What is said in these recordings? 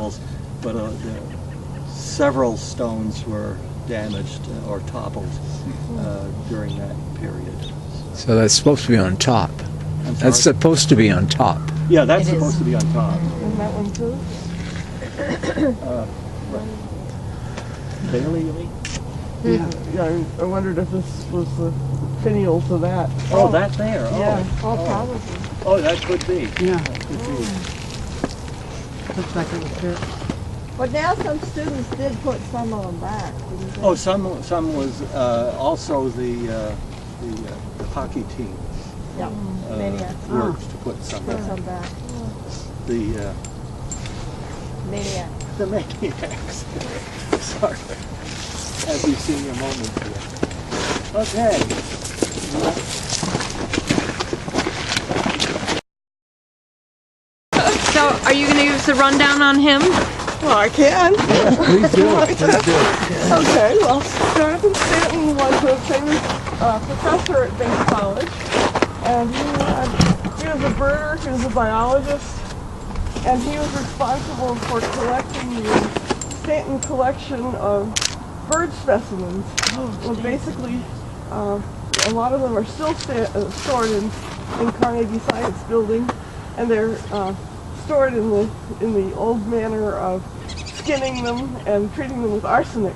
levels, but several stones were damaged or toppled during that period. So that's supposed to be on top. I'm sorry? That's supposed to be on top. Yeah, that's supposed to be on top. And that one too? Bailey, you mean? Yeah, I wondered if this was the finial to that. Oh, that there. Oh, Yeah. Probably. oh, that could be. Yeah. That could be. Looks like it was hit. But now some students did put some of them back, didn't they? Oh, some was also the hockey team Yeah, Maniacs. worked to put some Put back. some back. The Maniacs. the maniacs. Sorry. As you've seen your moments here. Okay. So, are you going to give us a rundown on him? Well, I can. Yes, please do. Please do. Okay, well, Jonathan Stanton was a famous professor at Bates College, and he was a birder, he was a biologist, and he was responsible for collecting the Stanton collection of bird specimens. Well, basically, a lot of them are still stored in Carnegie Science Building, and they're stored in the old manner of skinning them and treating them with arsenic.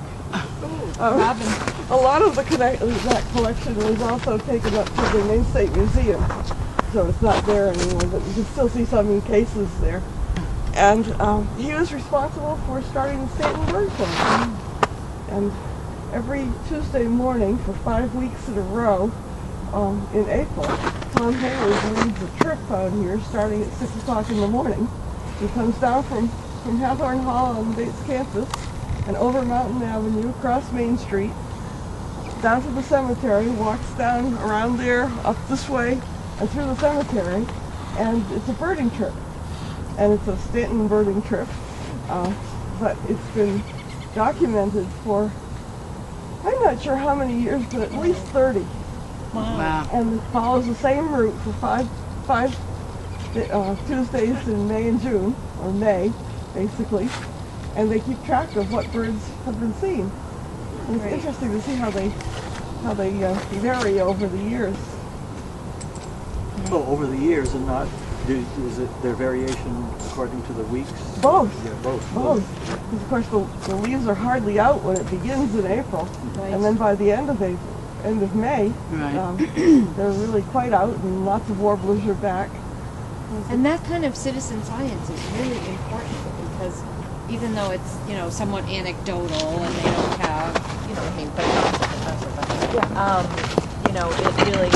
A lot of that collection was also taken up to the namesake museum, so it's not there anymore, but you can still see some in cases there. And he was responsible for starting the Stanton Bird Club. And every Tuesday morning for 5 weeks in a row in April, Tom Hayward leads a trip out here starting at 6 o'clock in the morning. He comes down from Hathorne Hall on the Bates campus and over Mountain Avenue, across Main Street, down to the cemetery, walks down around there, up this way, and through the cemetery, and it's a birding trip. And it's a Stanton birding trip, but it's been documented for, I'm not sure how many years, but at least 30. Wow. And it follows the same route for five Tuesdays in May and June, or May, basically. And they keep track of what birds have been seen. And it's interesting to see how they vary over the years. Oh, over the years, and not is it their variation according to the weeks? Both. Yeah, both. Both. Because of course the leaves are hardly out when it begins in April, and then by the end of May, they're really quite out, and lots of warblers are back. And that kind of citizen science is really important because even though it's, somewhat anecdotal and they don't have, but it really,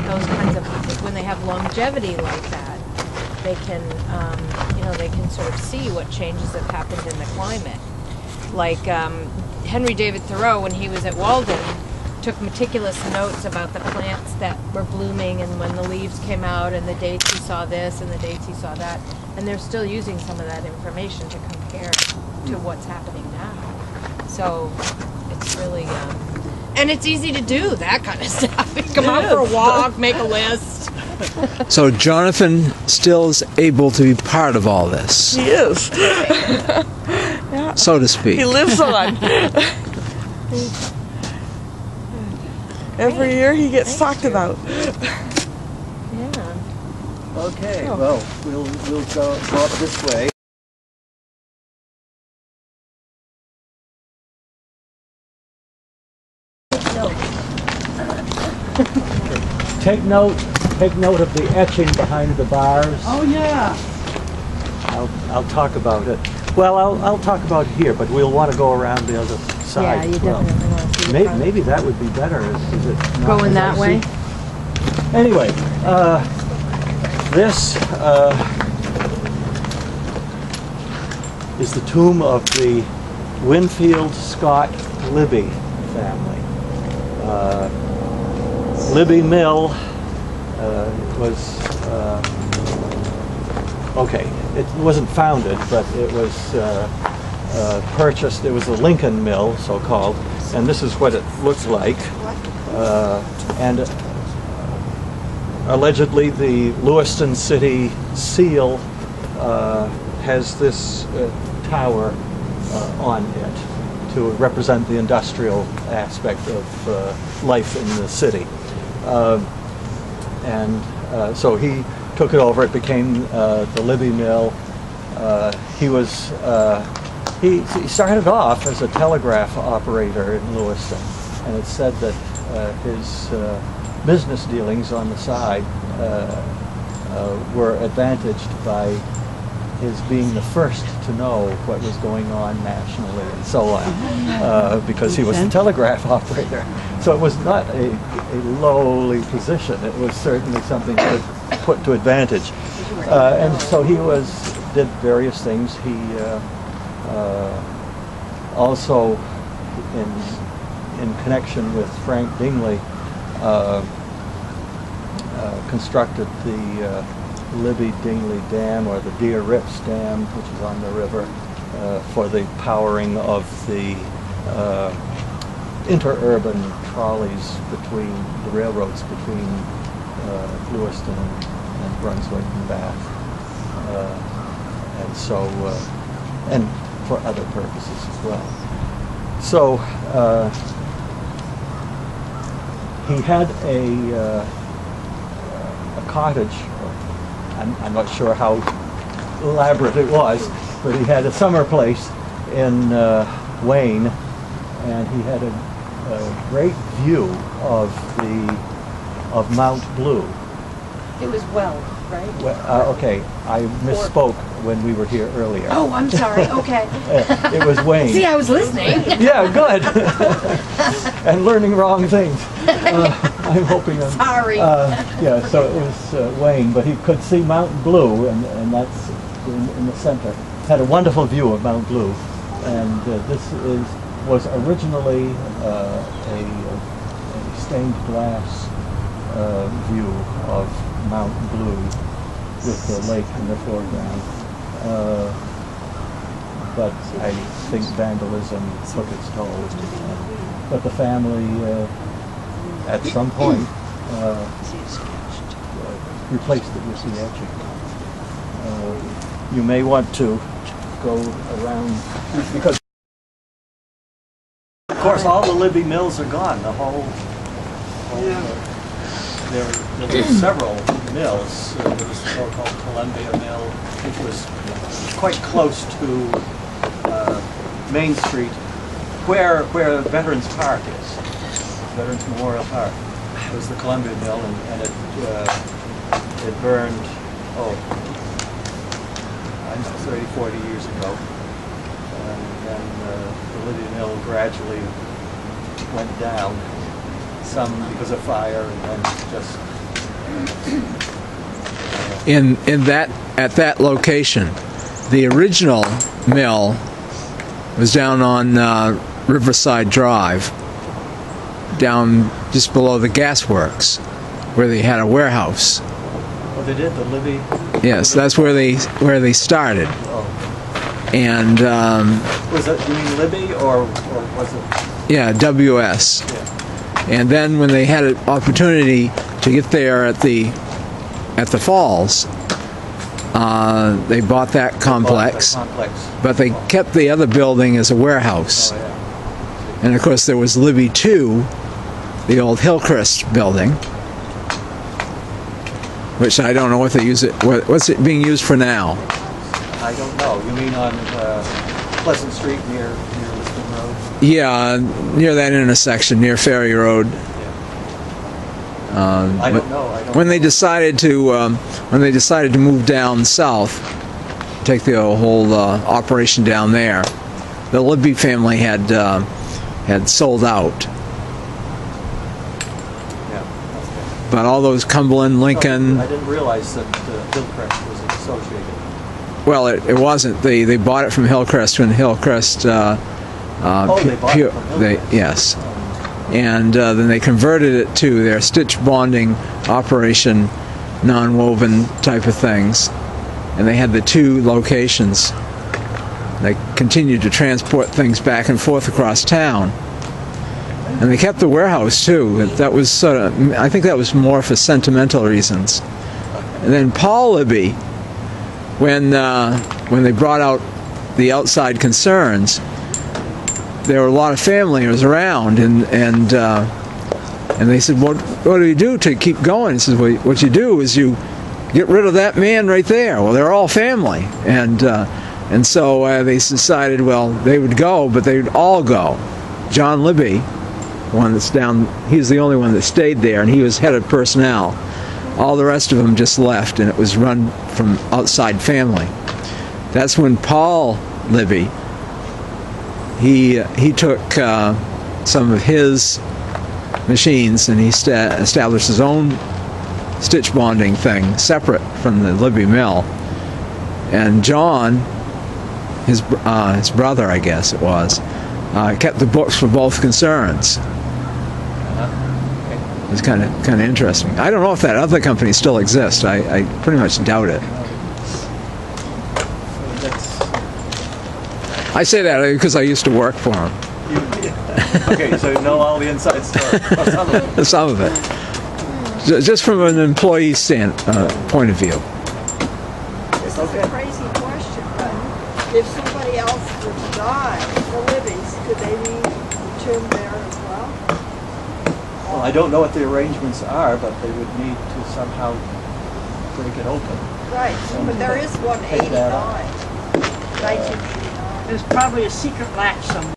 those kinds of, when they have longevity like that, they can, they can sort of see what changes have happened in the climate. Like Henry David Thoreau, when he was at Walden, took meticulous notes about the plants that were blooming and when the leaves came out and the dates he saw this and the dates he saw that. And they're still using some of that information to compare to what's happening now. So it's really, and it's easy to do that kind of stuff. You come out for a walk, make a list. So Jonathan still is able to be part of all this, He is. so to speak. He lives on. Every year he gets talked about. Yeah. Okay, well, we'll go up this way. Take note of the etching behind the bars. Oh, yeah. I'll talk about it. Well, I'll talk about it here, but we'll want to go around the other side. Yeah, you as well. definitely want to see the front. Maybe that would be better. Is it not? Going that way? Anyway, this is the tomb of the Winfield Scott Libby family. Libby Mill was, okay, it wasn't founded, but it was purchased. It was a Lincoln Mill, so-called, and this is what it looked like. And allegedly the Lewiston City seal has this tower on it to represent the industrial aspect of life in the city. So he took it over. It became the Libby Mill. He started off as a telegraph operator in Lewiston, and it's said that his business dealings on the side were advantaged by his being the first to know what was going on nationally and so on, because he was the telegraph operator. So it was not a lowly position. It was certainly something to put to advantage. And so he did various things. He also, in connection with Frank Dingley, constructed the Libby-Dingley Dam, or the Deer Rips Dam, which is on the river, for the powering of the interurban trolleys between the railroads between Lewiston and Brunswick and Bath, and so and for other purposes as well. So he had a cottage. I'm not sure how elaborate it was, but he had a summer place in Wayne, and he had a great view of Mount Blue. It was Weld, right? Okay, I misspoke when we were here earlier. Oh, I'm sorry. Okay. It was Wayne. See, I was listening. Yeah, good. And learning wrong things. I'm hoping. Sorry. Yeah, so it was Wayne, but he could see Mount Blue, and that's in the center. Had a wonderful view of Mount Blue, and this was originally a stained glass view of Mount Blue with the lake in the foreground. But I think vandalism took its toll. But the family, at some point, replaced it with the etching. You may want to go around, because of course all the Libby mills are gone. The whole there were several mills. There was the so-called Columbia Mill, which was quite close to Main Street, where Veterans Park is, Veterans Memorial Park. It was the Columbia Mill, and it burned, I don't know, 30, 40 years ago. And then the Libby Mill gradually went down, some because of fire, and then just at that location, the original mill was down on Riverside Drive, down just below the gasworks, where they had a warehouse. Oh, they did the Libby. Yes, that's where they started. Oh. And Was that, you mean Libby, or was it? yeah, WS. Yeah. And then when they had an opportunity to get there at the falls, they bought that complex, but they kept the other building as a warehouse. Oh, yeah. And of course there was Libby 2, the old Hillcrest building, which I don't know what they use it. What's it being used for now? I don't know. You mean on Pleasant Street near Lisbon Road? Yeah, near that intersection near Ferry Road. Yeah. I don't know. When they decided to move down south, take the whole operation down there, the Libby family had sold out. Yeah. Okay. But all those Cumberland, Lincoln. I didn't realize that Hillcrest was associated. Well, it wasn't. They bought it from Hillcrest when Hillcrest. They bought it from Hillcrest. Yes. And then they converted it to their stitch bonding operation, non-woven type of things. And they had the two locations. They continued to transport things back and forth across town. And they kept the warehouse too. That was sort of, I think that was more for sentimental reasons. And then Paul Libby, when they brought out the outside concerns, there were a lot of families around, and they said, what do you do to keep going? He says, well, what you do is you get rid of that man right there. Well, they're all family, and so they decided, well, they would go, but they would all go. John Libby, one that's down, he's the only one that stayed there, and he was head of personnel. All the rest of them just left, and it was run from outside family. That's when Paul Libby, he took some of his machines and he established his own stitch bonding thing separate from the Libby mill. And John, his brother, I guess it was, kept the books for both concerns. It's kind of interesting. I don't know if that other company still exists. I pretty much doubt it. I say that because I used to work for him. Okay, so you know all the inside story. Some of it. Just from an employee point of view. This is a crazy question, but if somebody else were to die, the Libbies, could they be entombed there as well? Well, I don't know what the arrangements are, but they would need to somehow break it open. Right, but there is one Take that 1989. There's probably a secret latch somewhere.